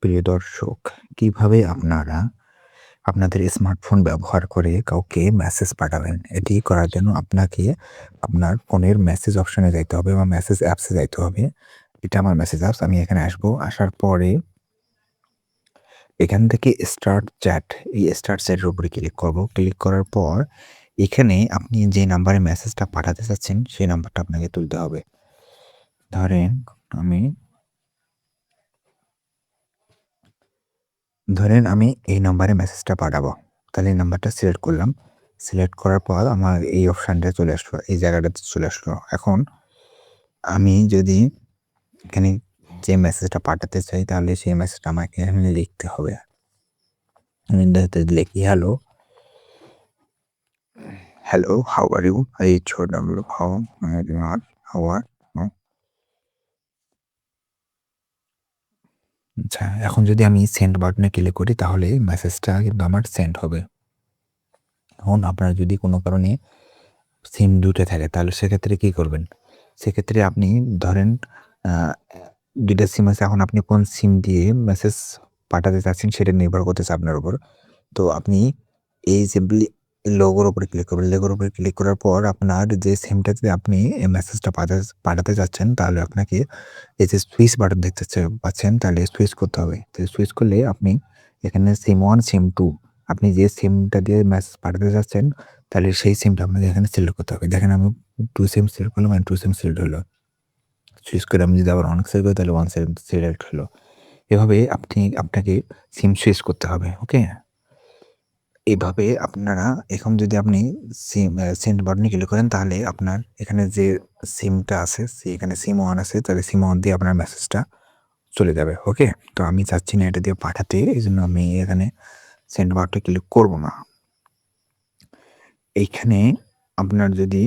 প্রিয় দর্শক, কিভাবে আপনারা আপনাদের স্মার্টফোন ব্যবহার করে কাউকে মেসেজ পাঠাবেন? এটি করার জন্য আপনাকে আপনার ফোনের মেসেজ অপশনে যাইতে হবে বা মেসেজ অ্যাপসে যাইতে হবে। এটা আমার মেসেজ অ্যাপস। আমি এখানে আসবো। আসার পরে এখান থেকে স্টার্ট চ্যাট, এই স্টার্ট চ্যাটের উপরে ক্লিক করব। ক্লিক করার পর এখানে আপনি যে নাম্বারে মেসেজটা পাঠাতে চাচ্ছেন, সেই নাম্বারটা আপনাকে তুলতে হবে। ধরেন আমি আমি এই নাম্বারে মেসেজটা পাঠাবো। তাহলে এই নাম্বারটা সিলেক্ট করলাম। সিলেক্ট করার পর আমার এই অপশানটা চলে আসলো। এই জায়গাটাতে চলে আসলো। এখন আমি যদি এখানে যে মেসেজটা পাঠাতে চাই তাহলে সেই মেসেজটা আমাকে এখানে লিখতে হবে। আমি লিখি hello, how are you? How are you আর? How are you? আচ্ছা, এখন যদি আমি সেন্ড বাটনে ক্লিক করি তাহলে মেসেজটা কিন্তু আমার সেন্ড হবে। এখন আপনার যদি কোনো কারণে সিম ২ টা থাকে তাহলে সেক্ষেত্রে কি করবেন? সেক্ষেত্রে আপনি ধরেন আ ২ টা সিম আছে। এখন আপনি কোন সিম দিয়ে মেসেজ পাঠাতে চাচ্ছেন সেটা নির্ভর করতেছে আপনার উপর। তো আপনি এই সিম্পলি লোগোর উপরে ক্লিক করবেন। লোগোর উপরে ক্লিক করার পর আপনার যে সিমটাতে আপনি এই মেসেজটা পাঠাতে চাচ্ছেন তাহলে আপনাকে এই যে সুইচ বাটন দেখতে পাচ্ছেন তাহলে সুইচ করতে হবে। তো সুইচ করলে আপনি এখানে সিম 1, সিম 2 আপনি যে সিমটা দিয়ে মেসেজ পাঠাতে চাচ্ছেন তাহলে সেই সিমটা আপনাকে এখানে সিলেক্ট করতে হবে। দেখেন আমি 2 সিম সিলেক্ট করলাম and 2 সিম সিলেক্ট হলো। সুইচ করে আমি যদি আবার 1 সিলেক্ট করি তাহলে 1 সিম সিলেক্ট হলো। এভাবে আপনাকে সিম সুইচ করতে হবে। ওকে? এভাবে আপনারা এখন যদি আপনি সেন্ড বাটনে ক্লিক করেন তাহলে আপনার এখানে যে সিমটা আছে এখানে সিম 1 আছে তাহলে সিম 1 দিয়ে আপনার মেসেজটা চলে যাবে। ওকে? তো আমি চাচ্ছি না এটা দিয়ে পাঠাতে। এজন্য আমি এখানে সেন্ড বাটনে ক্লিক করব না। এইখানে আপনার যদি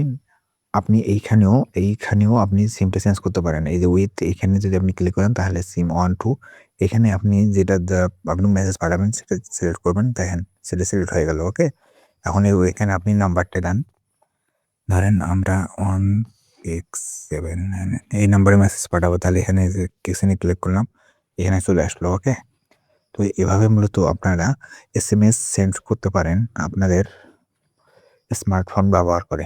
আপনি এইখানেও আপনি সিমটা চেঞ্জ করতে পারেন। এই যে উইথ এখানে যদি আপনি ক্লিক করেন তাহলে সিম 1, 2 এখানে আপনি যেটা আপনি মেসেজ পাঠাবেন সেটা সিলেক্ট করবেন। দেখেন সেটা সিলেক্ট হয়ে গেল। ওকে? এখন এখানে আপনি নাম্বারটা দেন। ধরেন আমরা 167 এই নাম্বারে মেসেজ পাঠাবো। তাহলে এখানে যে এখানে ক্লিক করলাম। এখানে চলে আসলো। ওকে? তো এভাবে মূলত আপনারা এসএমএস সেন্ড করতে পারেন আপনাদের স্মার্টফোন ব্যবহার করে।